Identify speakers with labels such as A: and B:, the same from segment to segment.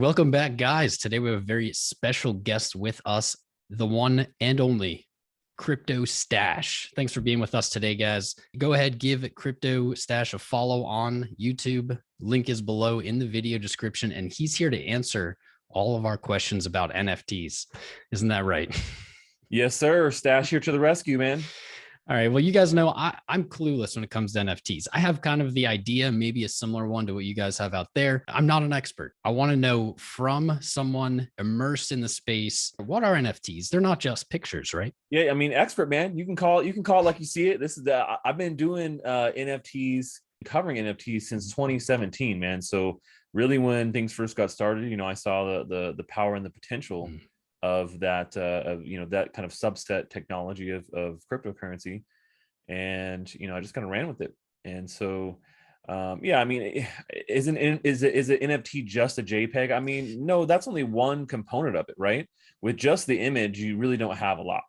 A: Welcome back, guys. Today we have a very special guest with us, the one and only Crypto Stash. Thanks for being with us today, guys. Go ahead, give Crypto Stash a follow on YouTube. Link is below in the video description, and he's here to answer all of our questions about NFTs. Isn't that right?
B: Yes, sir. Stash here to the rescue, man.
A: All right. Well, you guys know I'm clueless when it comes to NFTs. I have kind of the idea, maybe a similar one to what you guys have out there. I'm not an expert. I want to know from someone immersed in the space, what are NFTs? They're not just pictures, right?
B: Yeah, I mean, expert, man. You can call it like you see it. This is I've been doing NFTs, covering NFTs since 2017, man. So really, when things first got started, I saw the power and the potential of that that kind of subset technology of cryptocurrency, and I just kind of ran with it. And so yeah, I mean, is an NFT just a JPEG? I mean, no, that's only one component of it, right? With just the image, you really don't have a lot.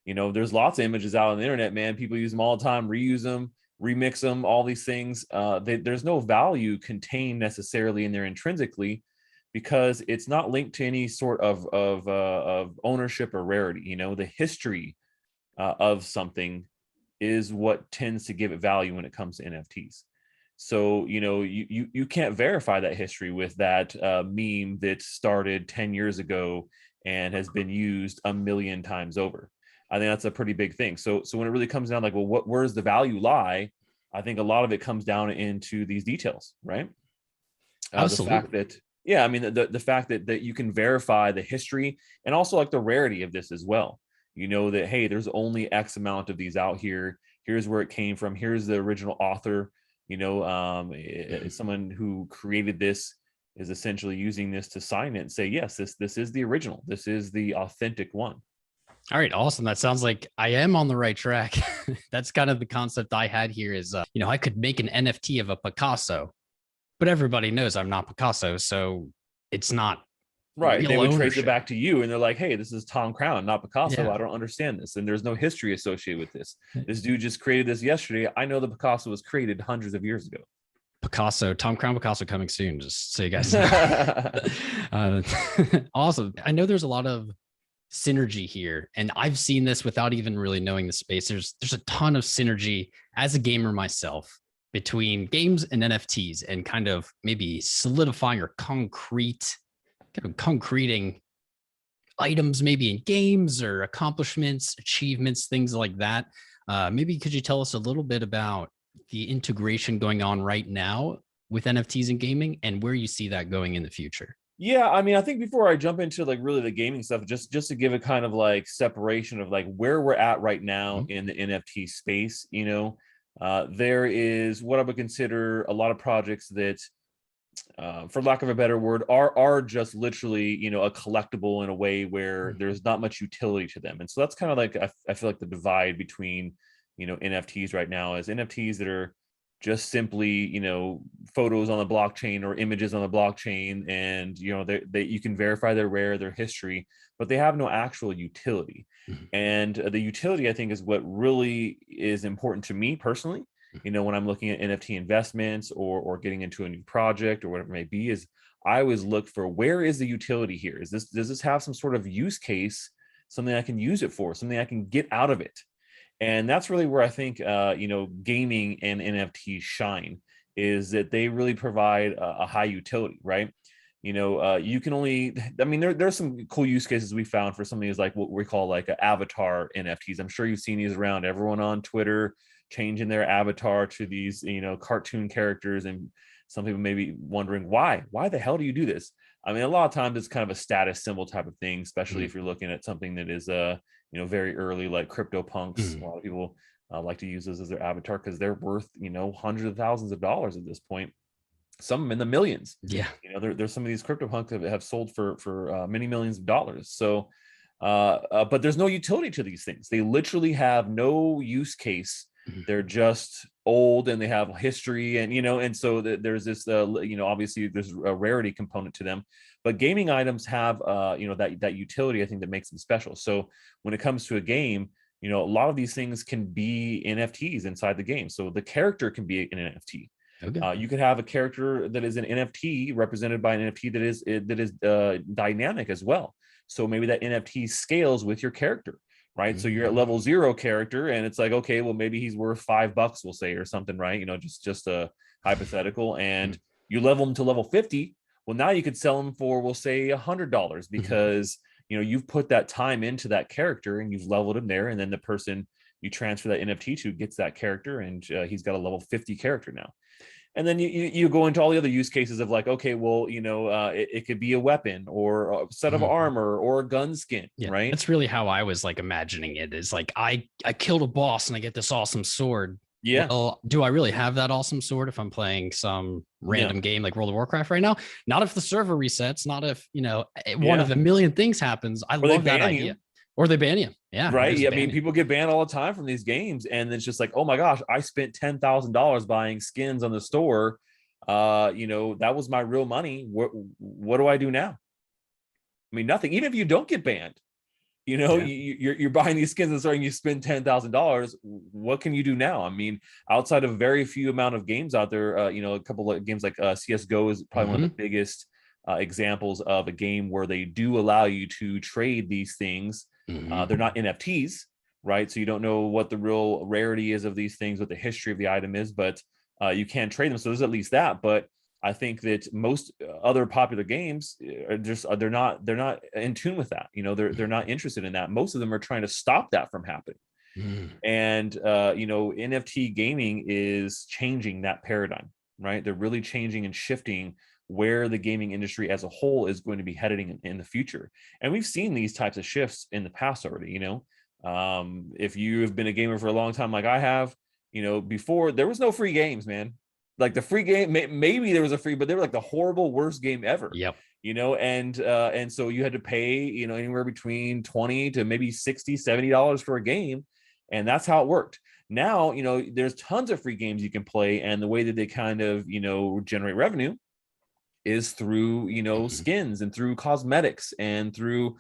B: There's lots of images out on the internet, man. People use them all the time, reuse them, remix them, all these things. There's no value contained necessarily in there intrinsically, because it's not linked to any sort of ownership or rarity. The history of something is what tends to give it value when it comes to NFTs. So you can't verify that history with that meme that started 10 years ago and has been used a million times over. I think that's a pretty big thing. So when it really comes down, like, well, where's the value lie? I think a lot of it comes down into these details, right?
A: Absolutely.
B: The fact that, yeah, I mean, the fact that you can verify the history, and also like the rarity of this as well. That, hey, there's only X amount of these out here. Here's where it came from. Here's the original author. Someone who created this is essentially using this to sign it and say, yes, this is the original. This is the authentic one.
A: All right, awesome. That sounds like I am on the right track. That's kind of the concept I had here is, I could make an NFT of a Picasso, but everybody knows I'm not Picasso, so it's not
B: right.
A: real
B: They would
A: ownership.
B: trace it back to you, and they're like, hey, this is Tom Crown, not Picasso.
A: Yeah.
B: I don't understand this. And there's no history associated with this. This dude just created this yesterday. I know the Picasso was created hundreds of years ago.
A: Picasso, Tom Crown Picasso coming soon, just so you guys know. Awesome. I know there's a lot of synergy here, and I've seen this without even really knowing the space. There's a ton of synergy as a gamer myself between games and NFTs, and kind of maybe solidifying or concreting items maybe in games or accomplishments, achievements, things like that. Maybe could you tell us a little bit about the integration going on right now with NFTs and gaming, and where you see that going in the future?
B: Yeah, I mean, I think before I jump into like really the gaming stuff, just to give a kind of like separation of like where we're at right now in the NFT space, there is what I would consider a lot of projects that, for lack of a better word, are just literally, a collectible in a way where there's not much utility to them. And so that's kind of like, I feel like the divide between, NFTs right now is NFTs that are just simply, photos on the blockchain or images on the blockchain, and they you can verify their rare, their history, but they have no actual utility. And the utility, I think, is what really is important to me personally. When I'm looking at NFT investments or getting into a new project or whatever it may be, is I always look for, where is the utility here? Does this have some sort of use case, something I can use it for, something I can get out of it? And that's really where I think, gaming and NFTs shine, is that they really provide a high utility, right? You can only, I mean, there's some cool use cases we found for something is like what we call like avatar NFTs. I'm sure you've seen these around, everyone on Twitter changing their avatar to these, cartoon characters. And some people may be wondering, why the hell do you do this? I mean, a lot of times it's kind of a status symbol type of thing, especially if you're looking at something that is, very early, like CryptoPunks. A lot of people like to use those as their avatar because they're worth, hundreds of thousands of dollars at this point. Some of them in the millions.
A: Yeah.
B: There's some of these CryptoPunks that have sold for many millions of dollars. So, but there's no utility to these things. They literally have no use case. They're just old and they have history, and so there's this, obviously there's a rarity component to them, but gaming items have, that utility, I think, that makes them special. So when it comes to a game, a lot of these things can be NFTs inside the game. So the character can be an NFT.
A: Okay.
B: You could have a character that is an NFT represented by an NFT that is dynamic as well. So maybe that NFT scales with your character, right? So you're at level 0 character, and it's like, okay, well, maybe he's worth $5, we'll say, or something, right? You know, just a hypothetical, and you level him to level 50. Well, now you could sell him for, we'll say, $100 because you know you've put that time into that character and you've leveled him there, and then the person you transfer that NFT to gets that character, and he's got a level 50 character now. And then you go into all the other use cases of like, okay, well, you know, it could be a weapon or a set of armor or a gun skin,
A: Yeah,
B: right?
A: that's really how I was like imagining it. Is like I killed a boss and I get this awesome sword.
B: Yeah.
A: Well, do I really have that awesome sword if I'm playing some random game like World of Warcraft right now? Not if the server resets. Not if, you know, one of a million things happens. I
B: Or
A: love that idea.
B: You.
A: Or they ban you. Yeah.
B: Right. Yeah, I mean, people get banned all the time from these games, and it's just like, oh my gosh, I spent $10,000 buying skins on the store. You know, that was my real money. What do I do now? I mean, nothing. Even if you don't get banned, you know, you're buying these skins and starting, you spend $10,000. What can you do now? I mean, outside of very few amount of games out there, you know, a couple of games like CSGO is probably one of the biggest examples of a game where they do allow you to trade these things. They're not NFTs, right? So you don't know what the real rarity is of these things, what the history of the item is, but you can trade them. So there's at least that. But I think that most other popular games are just they're not in tune with that. You know, they're not interested in that. Most of them are trying to stop that from happening. And you know, NFT gaming is changing that paradigm, right? They're really changing and shifting where the gaming industry as a whole is going to be heading in the future. And we've seen these types of shifts in the past already. You know, if you have been a gamer for a long time, like I have, you know, before there was no free games, man. Like the free game, maybe there was a free, but they were like the horrible worst game ever.
A: Yep.
B: You know, and so you had to pay, you know, anywhere between $20 to maybe $60, $70 for a game. And that's how it worked. Now, you know, there's tons of free games you can play. And the way that they kind of, you know, generate revenue is through, you know, skins and through cosmetics and through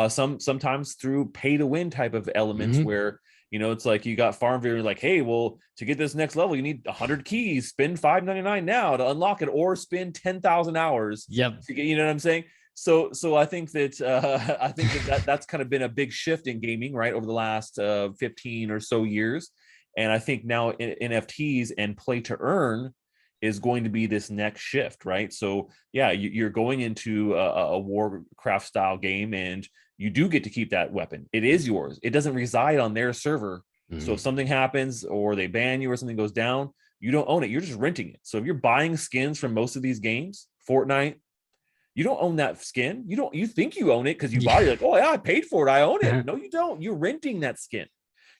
B: sometimes through pay to win type of elements where, you know, it's like you got Farmville, you're like, hey, well, to get this next level, you need 100 keys, spend $5.99 now to unlock it, or spend 10,000 hours.
A: Yep.
B: To get, you know what I'm saying? So I think that that's kind of been a big shift in gaming, right, over the last 15 or so years. And I think now NFTs and play to earn is going to be this next shift, right? So yeah, you're going into a Warcraft style game, and you do get to keep that weapon. It is yours. It doesn't reside on their server. So if something happens or they ban you or something goes down, you don't own it. You're just renting it. So if you're buying skins from most of these games, Fortnite, you don't own that skin. You think you own it because you bought it. Like, oh yeah, I paid for it. I own it. No, you don't. You're renting that skin.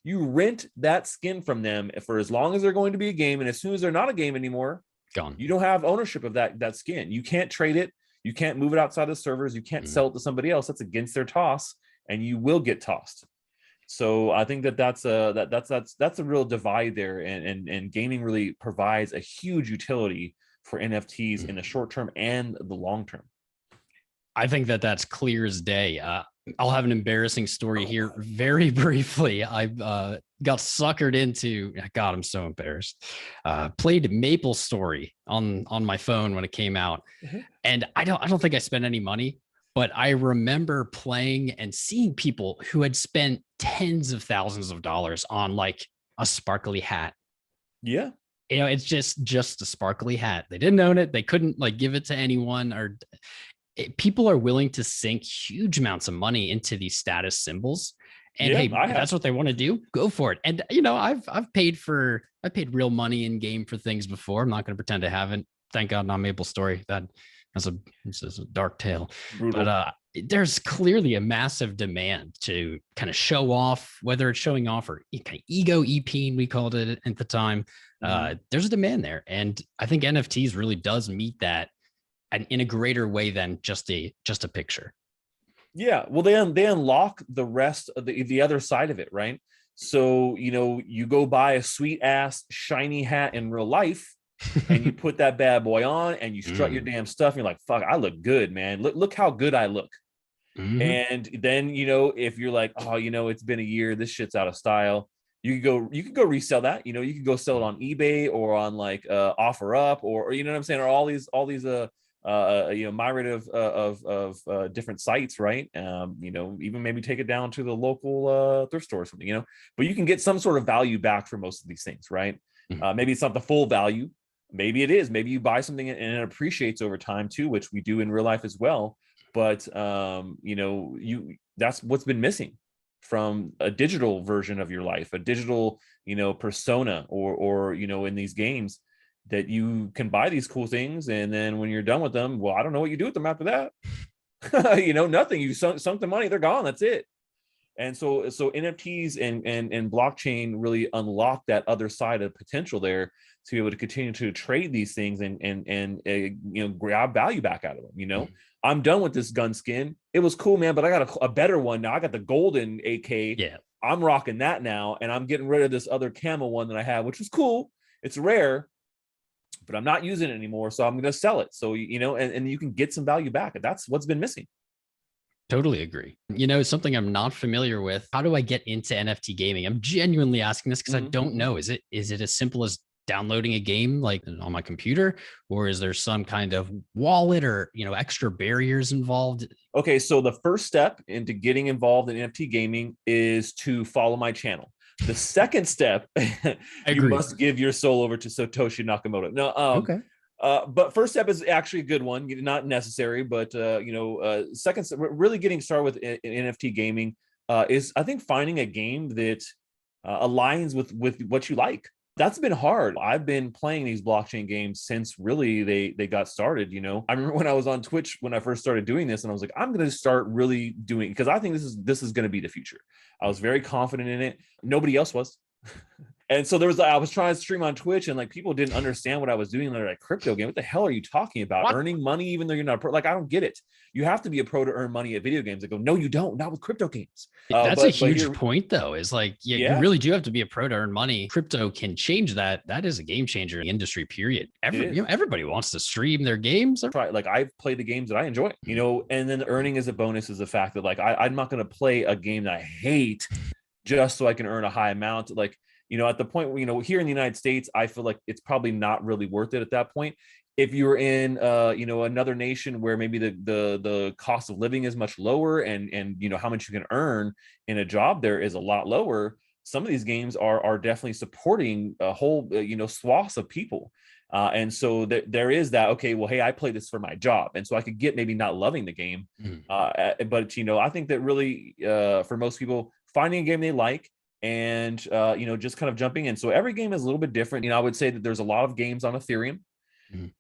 B: You rent that skin from them for as long as they're going to be a game. And as soon as they're not a game anymore,
A: gone.
B: You don't have ownership of that skin. You can't trade it. You can't move it outside the servers. You can't sell it to somebody else. That's against their toss, and you will get tossed. So I think that's a real divide there, and gaming really provides a huge utility for NFTs in the short term and the long term.
A: I think that's clear as day. I'll have an embarrassing story here very briefly. I got suckered into, God, I'm so embarrassed. Played Maple Story on my phone when it came out. And I don't think I spent any money, but I remember playing and seeing people who had spent tens of thousands of dollars on like a sparkly hat.
B: Yeah.
A: You know, it's just a sparkly hat. They didn't own it. They couldn't like give it to anyone, or people are willing to sink huge amounts of money into these status symbols. And hey, if that's what they want to do, go for it. And you know, I've paid real money in game for things before. I'm not going to pretend I haven't. Thank God, not Maple Story. That's a dark tale. Brutal. But there's clearly a massive demand to kind of show off, whether it's showing off or kind of ego EPing, we called it at the time. There's a demand there, and I think NFTs really does meet that, and in a greater way than just a picture.
B: Yeah, well, they unlock the rest of the other side of it, right? So, you know, you go buy a sweet ass shiny hat in real life, and you put that bad boy on, and you strut your damn stuff. And you're like, fuck, I look good, man. Look how good I look. And then, you know, if you're like, oh, you know, it's been a year, this shit's out of style. you could go resell that. You could go sell it on eBay or on like OfferUp, or you know what I'm saying, or all these myriad of different sites, right? Even maybe take it down to the local thrift store or something. But you can get some sort of value back for most of these things, right? Maybe it's not the full value, maybe it is, maybe you buy something and it appreciates over time too, which we do in real life as well. But that's what's been missing from a digital version of your life, a digital persona, or in these games, that you can buy these cool things, and then when you're done with them, well, I don't know what you do with them after that. Nothing. You sunk the money, they're gone, that's it. And so NFTs and blockchain really unlock that other side of potential there, to be able to continue to trade these things and grab value back out of them. I'm done with this gun skin. It was cool, man, but I got a better one now. I got the golden AK.
A: Yeah.
B: I'm rocking that now, and I'm getting rid of this other camo one that I have, which was cool. It's rare, but I'm not using it anymore, so I'm going to sell it. So and you can get some value back. That's what's been missing.
A: Totally agree. Something I'm not familiar with. How do I get into NFT gaming? I'm genuinely asking this because I don't know. Is it as simple as downloading a game like on my computer, or is there some kind of wallet or extra barriers involved?
B: Okay, so the first step into getting involved in NFT gaming is to follow my channel. The second step, you must give your soul over to Satoshi Nakamoto. No,
A: okay.
B: But first step is actually a good one, not necessary, but second step, really getting started with NFT gaming is, I think, finding a game that aligns with what you like. That's been hard. I've been playing these blockchain games since really they got started. I remember when I was on Twitch when I first started doing this, and I was like, I'm going to start really doing, because I think this is going to be the future. I was very confident in it. Nobody else was. And so I was trying to stream on Twitch, and like people didn't understand what I was doing. They're like, crypto game, what the hell are you talking about? What? Earning money even though you're not a pro? Like, I don't get it. You have to be a pro to earn money at video games. I go, no, you don't. Not with crypto games.
A: That's a huge point, though. Is like, you really do have to be a pro to earn money. Crypto can change that. That is a game changer in the industry. Period. Everybody wants to stream their games.
B: Like, I've played the games that I enjoy. And then the earning as a bonus is the fact that like I'm not going to play a game that I hate just so I can earn a high amount. Like, at the point where, here in the United States, I feel like it's probably not really worth it at that point. If you're in, another nation where maybe the cost of living is much lower, and how much you can earn in a job there is a lot lower, some of these games are definitely supporting a whole, swaths of people. And so there is that, okay, well, hey, I play this for my job. And so I could get maybe not loving the game. But, I think that really, for most people, finding a game they like, and just kind of jumping in. So every game is a little bit different. I would say that there's a lot of games on Ethereum,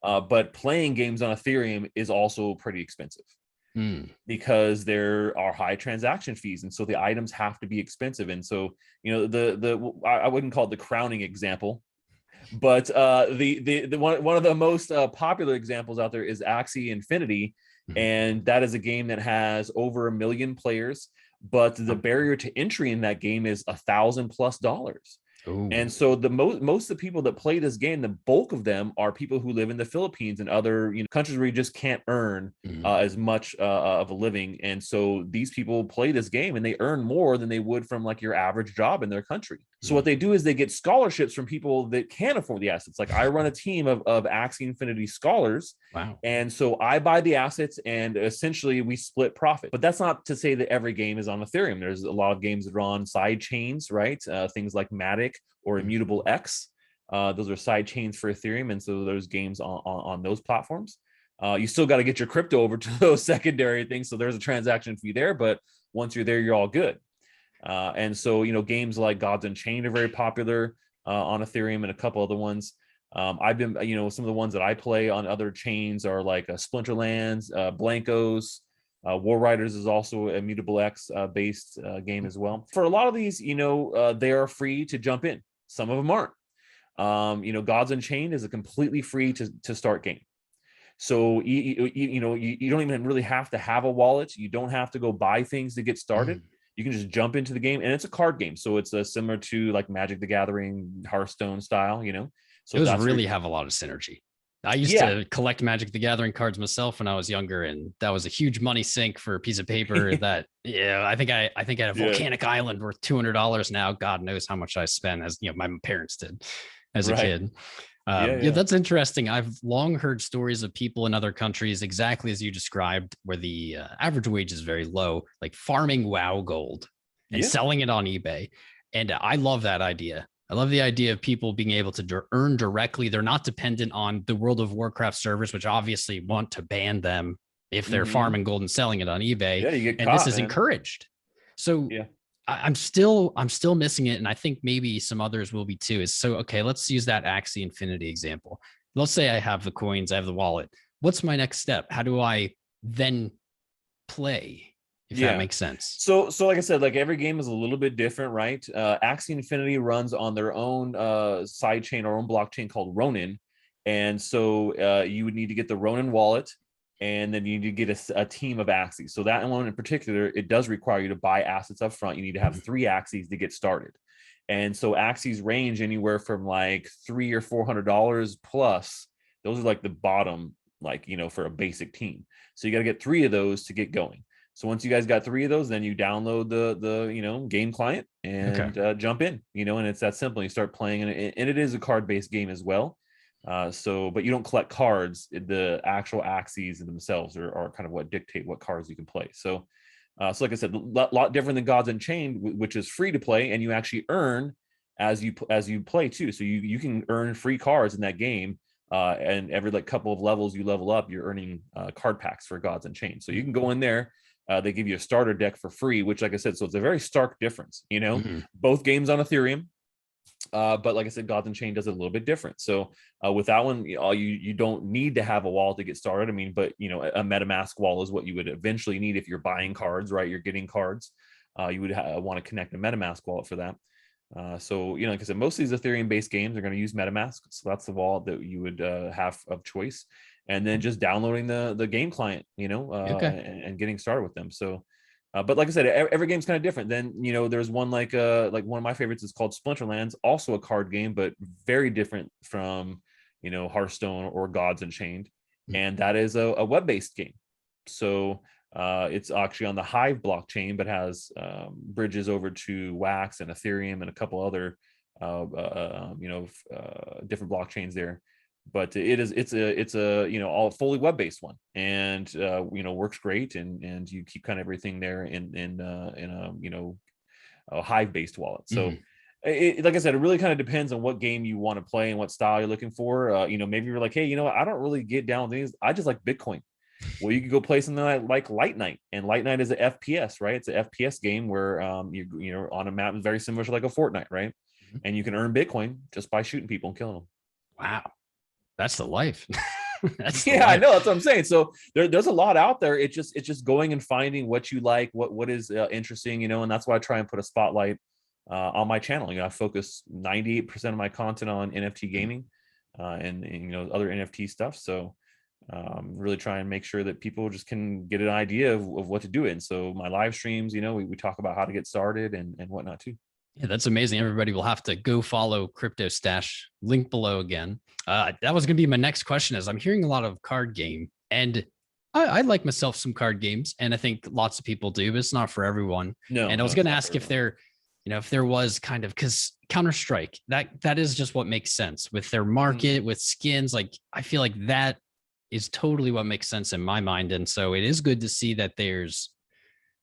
B: but playing games on Ethereum is also pretty expensive because there are high transaction fees, and so the items have to be expensive. And so I wouldn't call it the crowning example, but the one of the most popular examples out there is Axie Infinity, and that is a game that has over 1 million players. But the barrier to entry in that game is $1,000+. Ooh. And so most of the people that play this game, the bulk of them are people who live in the Philippines and other countries where you just can't earn as much of a living. And so these people play this game and they earn more than they would from like your average job in their country. So what they do is they get scholarships from people that can't afford the assets. Like, I run a team of Axie Infinity scholars. Wow. And so I buy the assets and essentially we split profit. But that's not to say that every game is on Ethereum. There's a lot of games that are on side chains, right? Things like Matic or Immutable X. Those are side chains for Ethereum. And so those games on those platforms. You still got to get your crypto over to those secondary things. So there's a transaction fee there. But once you're there, you're all good. And so, games like Gods Unchained are very popular on Ethereum, and a couple other ones. I've been, some of the ones that I play on other chains are like Splinterlands, Blankos, War Riders is also a Mutable X based game as well. For a lot of these, they are free to jump in. Some of them aren't. Gods Unchained is a completely free to start game. So you don't even really have to have a wallet. You don't have to go buy things to get started. You can just jump into the game, and it's a card game. So it's similar to like Magic the Gathering, Hearthstone style, So
A: those really have a lot of synergy. I used
B: Yeah.
A: to collect Magic the Gathering cards myself when I was younger, and that was a huge money sink for a piece of paper. That yeah, I think I had a
B: Yeah.
A: volcanic island worth $200 now. God knows how much I spent, as my parents did as a
B: Right.
A: kid.
B: Yeah.
A: Yeah,
B: Yeah.
A: that's interesting. I've long heard stories of people in other countries, exactly as you described, where the average wage is very low, like farming WoW gold and
B: Yeah.
A: selling it on eBay. And I love that idea. I love the idea of people being able to earn directly. They're not dependent on the World of Warcraft servers, which obviously want to ban them if they're
B: Hmm.
A: farming gold and selling it on eBay.
B: Yeah. You get
A: And this
B: caught,
A: is
B: man.
A: encouraged. So
B: Yeah.
A: I'm still missing it, and I think maybe some others will be too. Is so okay. Let's use that Axie Infinity example. Let's say I have the coins, I have the wallet. What's my next step? How do I then play? If that
B: Yeah.
A: makes sense.
B: So like I said, like every game is a little bit different, right? Axie Infinity runs on their own side chain or own blockchain called Ronin. And so you would need to get the Ronin wallet, and then you need to get a team of Axies. So that one in particular, it does require you to buy assets up front. You need to have 3 Axies to get started. And so Axies range anywhere from like $300 or $400 plus. Those are like the bottom, like, for a basic team. So you got to get 3 of those to get going. So once you guys got 3 of those, then you download the game client
A: Okay.
B: and jump in, and it's that simple. You start playing, and it is a card-based game as well. But you don't collect cards. The actual Axies themselves are kind of what dictate what cards you can play. So like I said, a lot different than Gods Unchained, which is free to play, and you actually earn as you play too. So you can earn free cards in that game. And every like couple of levels you level up, you're earning card packs for Gods Unchained. So you can go in there. They give you a starter deck for free, which, like I said, so it's a very stark difference.
A: Mm-hmm.
B: Both games on Ethereum, but like I said, Gods Unchained does it a little bit different. So with that one, you don't need to have a wallet to get started. I mean, but a MetaMask wallet is what you would eventually need if you're buying cards, right? You're getting cards. You would want to connect a MetaMask wallet for that. So like I said, most of these Ethereum-based games are going to use MetaMask, so that's the wallet that you would have of choice, and then just downloading the game client,
A: Okay.
B: and getting started with them. So, but like I said, every game's kind of different. Then there's one like one of my favorites is called Splinterlands, also a card game, but very different from Hearthstone or Gods Unchained, and that is a web-based game. So it's actually on the Hive blockchain, but has bridges over to Wax and Ethereum and a couple other different blockchains there. But it's a all fully web-based one, and works great, and you keep kind of everything there in a Hive-based wallet. So like I said, it really kind of depends on what game you want to play and what style you're looking for. Maybe you're like, hey, I don't really get down with these. I just like Bitcoin. Well, you could go play something like Light Night, and Light Night is an FPS, right? It's an FPS game where you're on a map very similar to like a Fortnite, right? And you can earn Bitcoin just by shooting people and killing them.
A: Wow, that's the life. That's the
B: Yeah, I
A: life.
B: know, that's what I'm saying. So there's a lot out there. It's just going and finding what you like, what is interesting, and that's why I try and put a spotlight on my channel. I focus 98% of my content on NFT gaming and other NFT stuff. So really try and make sure that people just can get an idea of what to do in. So my live streams, we talk about how to get started and whatnot too.
A: Yeah, that's amazing. Everybody will have to go follow Crypto Stash. Link below again. That was going to be my next question. Is I'm hearing a lot of card game, and I like myself some card games, and I think lots of people do, but it's not for everyone. And I was
B: No, it's
A: going to
B: not
A: ask
B: for
A: if
B: everyone.
A: if there was kind of, because Counter-Strike, that is just what makes sense with their market, with skins. Like I feel like that is totally what makes sense in my mind. And so it is good to see that there's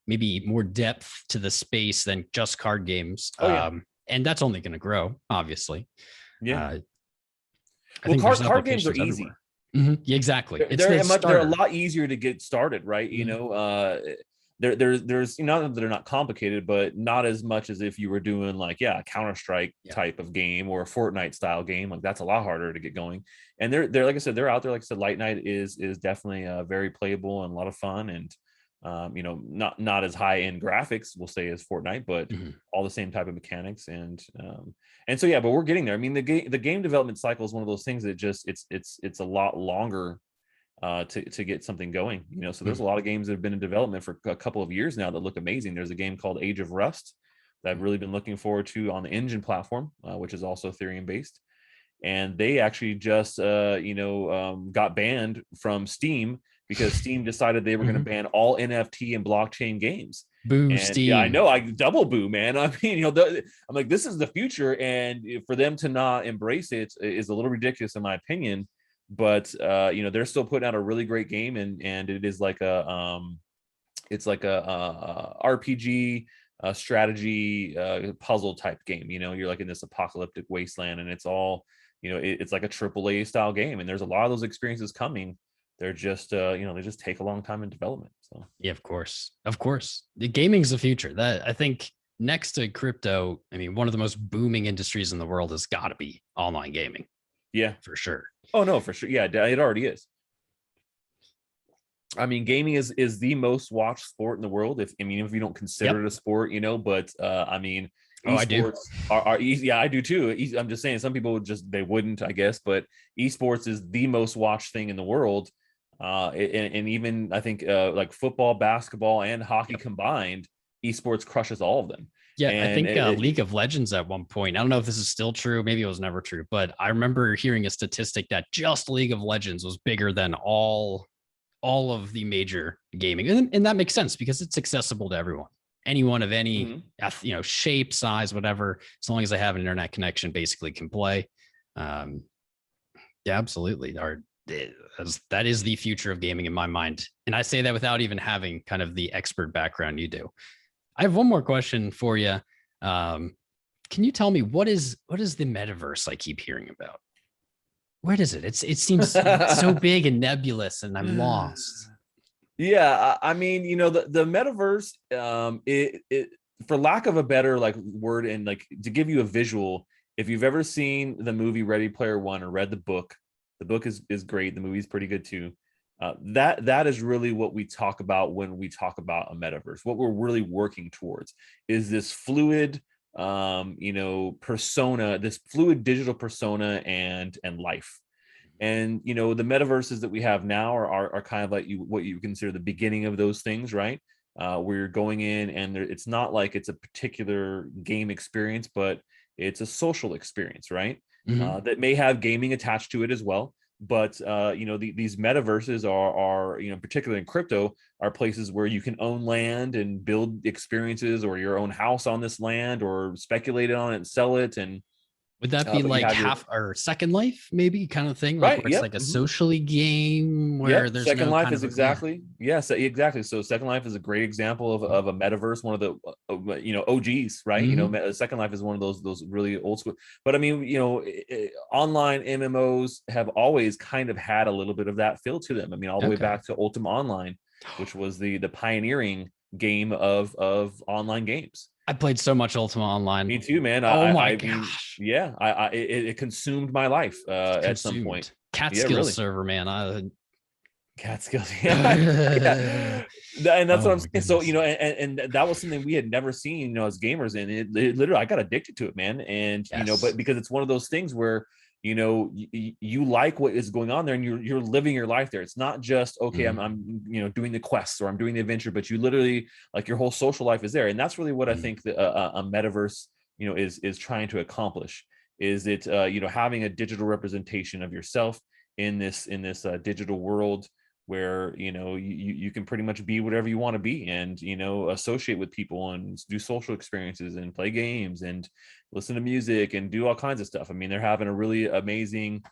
A: maybe more depth to the space than just card games.
B: Oh yeah.
A: And that's only going to grow, obviously.
B: Yeah.
A: I
B: Well,
A: think there's
B: card games are
A: applications
B: easy.
A: everywhere. Yeah, exactly. It's
B: They're
A: the
B: they're a
A: starter.
B: lot easier to get started, right? There's not that they're not complicated, but not as much as if you were doing like a Counter-Strike
A: Yeah.
B: type of game or a Fortnite style game. Like that's a lot harder to get going. And they're like I said, they're out there. Like I said, Light Night is definitely very playable and a lot of fun, and not as high end graphics, we'll say, as Fortnite, but all the same type of mechanics. And so yeah, but we're getting there. I mean, the game development cycle is one of those things that just it's a lot longer to get something going. So there's a lot of games that have been in development for a couple of years now that look amazing. There's a game called Age of Rust that I've really been looking forward to on the Engine platform, which is also Ethereum based. and they actually just got banned from Steam because Steam decided they were going to ban all NFT and blockchain games.
A: Boo,
B: And yeah, I
A: Steam.
B: know, I double boo, man. I mean, I'm like, this is the future, and for them to not embrace it is a little ridiculous in my opinion. But they're still putting out a really great game, and it is like it's like a RPG strategy puzzle type game. You're like in this apocalyptic wasteland, and it's all it's like a AAA style game, and there's a lot of those experiences coming. They're just they just take a long time in development. So
A: Yeah, of course, the gaming's the future. That I think next to crypto, I mean, one of the most booming industries in the world has got to be online gaming.
B: yeah,
A: For sure.
B: oh no, for sure, yeah, it already is. I mean, gaming is the most watched sport in the world. If if you don't consider it a sport, but I mean,
A: I do.
B: esports are easy. Yeah, I do too. I'm just saying, some people would they wouldn't, I guess, but esports is the most watched thing in the world. And even I think like football, basketball, and hockey combined, esports crushes all of them.
A: Yeah, I
B: And
A: think League of Legends at one point, I don't know if this is still true, maybe it was never true, but I remember hearing a statistic that just League of Legends was bigger than all of the major gaming. And that makes sense because it's accessible to everyone. Anyone of any shape, size, whatever, as long as they have an internet connection, basically can play. Yeah, absolutely. That is the future of gaming in my mind. And I say that without even having kind of the expert background you do. I have one more question for you. Can you tell me what is the metaverse I keep hearing about? What is it? It seems so big and nebulous, and I'm lost.
B: Yeah, I mean, the metaverse, it for lack of a better like word, and like to give you a visual, if you've ever seen the movie Ready Player One or read the book is great. The movie's pretty good too. That is really what we talk about when we talk about a metaverse. What we're really working towards is this fluid persona, this fluid digital persona and life. And the metaverses that we have now are kind of like what you consider the beginning of those things, right? Where you're going in, and it's not like it's a particular game experience, but it's a social experience, right? That may have gaming attached to it as well. But these metaverses are particularly in crypto, are places where you can own land and build experiences, or your own house on this land, or speculate on it and sell it. And
A: would that be like half or Second Life, maybe kind of thing? Like
B: right?
A: where it's like a socially game where there's
B: Second
A: no
B: Life
A: kind
B: is
A: of
B: exactly exactly. So Second Life is a great example of a metaverse, one of the OGs, right? Second Life is one of those really old school. But I mean, online MMOs have always kind of had a little bit of that feel to them. I mean, all the way back to Ultima Online, which was the pioneering game of online games.
A: I played so much Ultima Online.
B: Me too, man.
A: Oh my
B: gosh. It consumed my life at some point.
A: Catskills server, man.
B: Catskills. Yeah. And that's what I'm saying. So, and that was something we had never seen, as gamers. And it literally, I got addicted to it, man. And, but because it's one of those things where, you like what is going on there, and you're living your life there. It's not just, okay, I'm doing the quests, or I'm doing the adventure, but you literally, like, your whole social life is there. And that's really what I think that a metaverse, is trying to accomplish. Is it, having a digital representation of yourself in this digital world, where you can pretty much be whatever you want to be, and associate with people, and do social experiences, and play games, and listen to music, and do all kinds of stuff. I mean, they're having a really amazing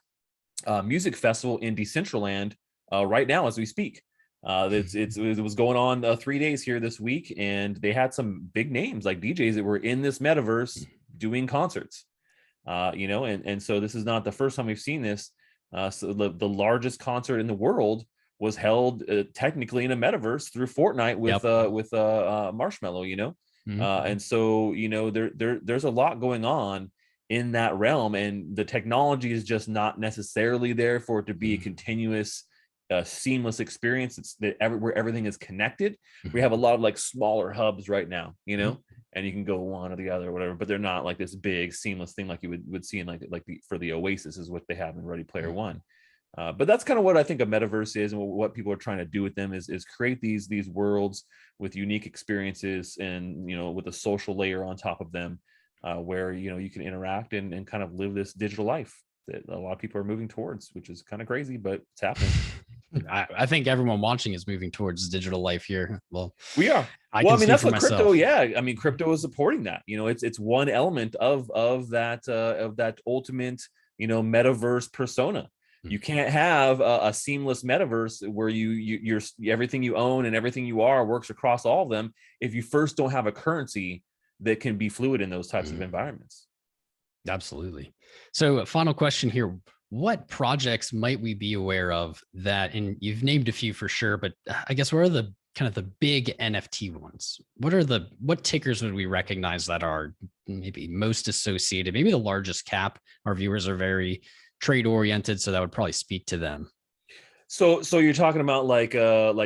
B: music festival in Decentraland right now as we speak. It was going on 3 days here this week, and they had some big names like DJs that were in this metaverse doing concerts. And so this is not the first time we've seen this. So the largest concert in the world was held technically in a metaverse through Fortnite with Marshmallow, and so there's a lot going on in that realm, and the technology is just not necessarily there for it to be a continuous seamless experience. It's where everything is connected. We have a lot of like smaller hubs right now, and you can go one or the other or whatever, but they're not like this big seamless thing like you would see in for the Oasis is what they have in Ready Player One. But that's kind of what I think a metaverse is, and what people are trying to do with them is create these worlds with unique experiences, and with a social layer on top of them, where you can interact and kind of live this digital life. that a lot of people are moving towards, which is kind of crazy, but it's happening.
A: I think everyone watching is moving towards digital life here. Well,
B: We are.
A: I
B: Well,
A: can
B: I mean,
A: speak
B: that's
A: for
B: what crypto.
A: myself.
B: Yeah, I mean, crypto is supporting that. It's one element of that ultimate metaverse persona. You can't have a seamless metaverse where you're everything you own and everything you are works across all of them if you first don't have a currency that can be fluid in those types of environments.
A: Absolutely. So, final question here. What projects might we be aware of that, and you've named a few for sure, but I guess what are the kind of the big NFT ones? What tickers would we recognize that are maybe most associated, maybe the largest cap? Our viewers are very trade oriented, so that would probably speak to them.
B: So you're talking about like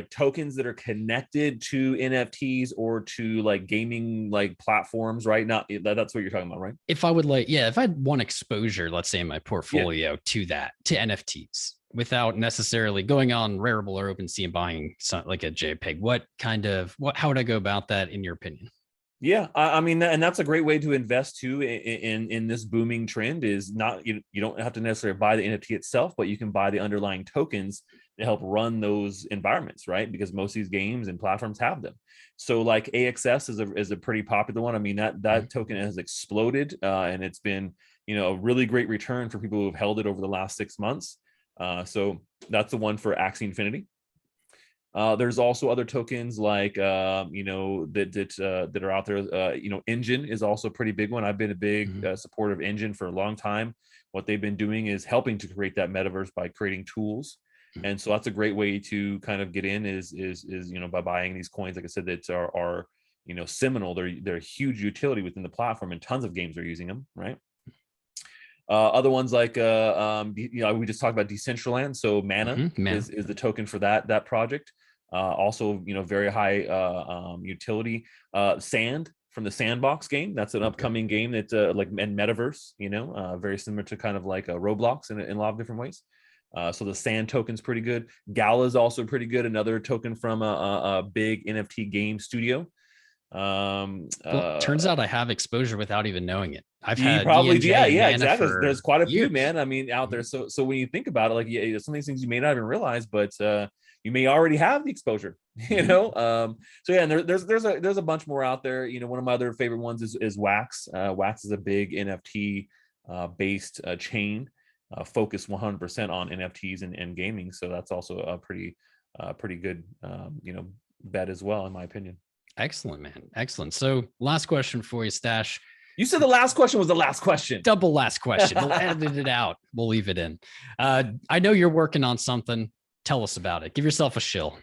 B: tokens that are connected to NFTs or to like gaming like platforms, right? Not that's what you're talking about, right?
A: If I would if I had one exposure, let's say in my portfolio to NFTs without necessarily going on Rarible or OpenSea and buying like a JPEG, how would I go about that in your opinion?
B: Yeah, I mean, and that's a great way to invest too in this booming trend. Is not you don't have to necessarily buy the NFT itself, but you can buy the underlying tokens to help run those environments, right? Because most of these games and platforms have them. So like AXS is a pretty popular one. I mean that token has exploded, and it's been a really great return for people who have held it over the last 6 months. So that's the one for Axie Infinity. There's also other tokens like that are out there. Engine is also a pretty big one. I've been a big supporter of Engine for a long time. What they've been doing is helping to create that metaverse by creating tools, and so that's a great way to kind of get in is by buying these coins. Like I said, that are seminal. They're a huge utility within the platform, and tons of games are using them, right? Other ones like we just talked about Decentraland. So Mana is the token for that project. Also, very high utility. Sand from the Sandbox game. That's an upcoming game that's like in Metaverse. Very similar to kind of like a Roblox in a lot of different ways. So the Sand token's pretty good. Gala is also pretty good. Another token from a big NFT game studio.
A: Turns out I have exposure without even knowing it. I've
B: you
A: had
B: probably
A: ENJ and Mana
B: exactly.
A: for
B: There's quite a few,
A: years.
B: man. I mean, out there. So when you think about it, like some of these things you may not even realize, but you may already have the exposure. So yeah, and there's a bunch more out there. One of my other favorite ones is Wax. Wax is a big NFT based chain focused 100% on NFTs and gaming. So that's also a pretty good bet as well, in my opinion.
A: Excellent, man. Excellent. So last question for you, Stash.
B: You said the last question was the last question.
A: Double last question. We'll edit it out. We'll leave it in. I know you're working on something. Tell us about it. Give yourself a shill.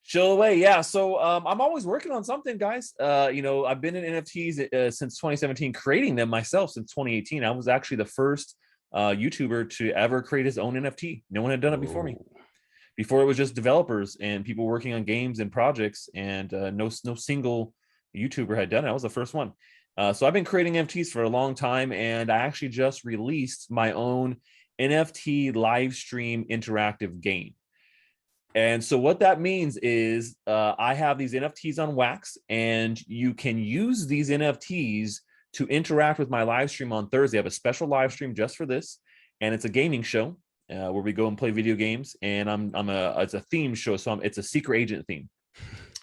B: Shill away. Yeah. So I'm always working on something, guys. I've been in NFTs since 2017, creating them myself since 2018. I was actually the first YouTuber to ever create his own NFT. No one had done it before me. Before it was just developers and people working on games and projects, and no single YouTuber had done it. I was the first one. So I've been creating NFTs for a long time, and I actually just released my own NFT live stream interactive game. And so what that means is I have these NFTs on Wax, and you can use these NFTs to interact with my live stream on Thursday. I have a special live stream just for this, and it's a gaming show. Where we go and play video games, and it's a theme show, so it's a secret agent theme.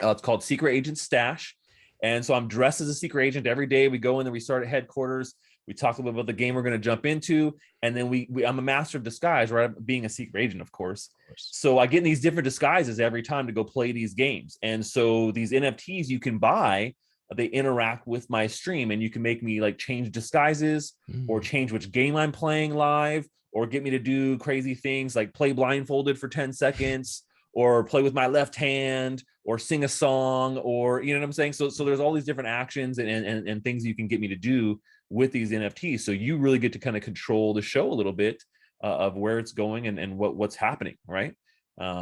B: It's called Secret Agent Stash, and so I'm dressed as a secret agent every day. We go in there, we start at headquarters, we talk a little bit about the game we're going to jump into, and then I'm a master of disguise, right? Being a secret agent, of course. So I get in these different disguises every time to go play these games, and so these NFTs you can buy. They interact with my stream, and you can make me like change disguises or change which game I'm playing live, or get me to do crazy things like play blindfolded for 10 seconds, or play with my left hand, or sing a song, or you know what I'm saying? So there's all these different actions and things you can get me to do with these NFTs. So you really get to kind of control the show a little bit of where it's going and what's happening, right?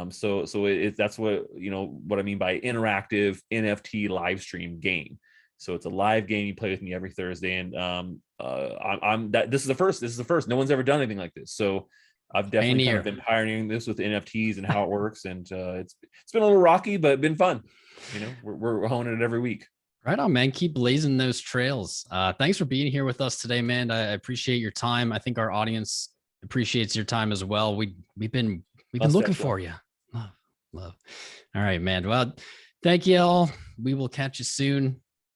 B: So that's what I mean by interactive NFT live stream game. So it's a live game you play with me every Thursday, and this is the first. No one's ever done anything like this. So I've definitely kind of been pioneering this with NFTs and how it works, and it's been a little rocky, but been fun. We're honing it every week.
A: Right on, man. Keep blazing those trails. Thanks for being here with us today, man. I appreciate your time. I think our audience appreciates your time as well. We've been looking
B: Mustache,
A: for you. Love, love. All right, man. Well, thank you all. We will catch you soon.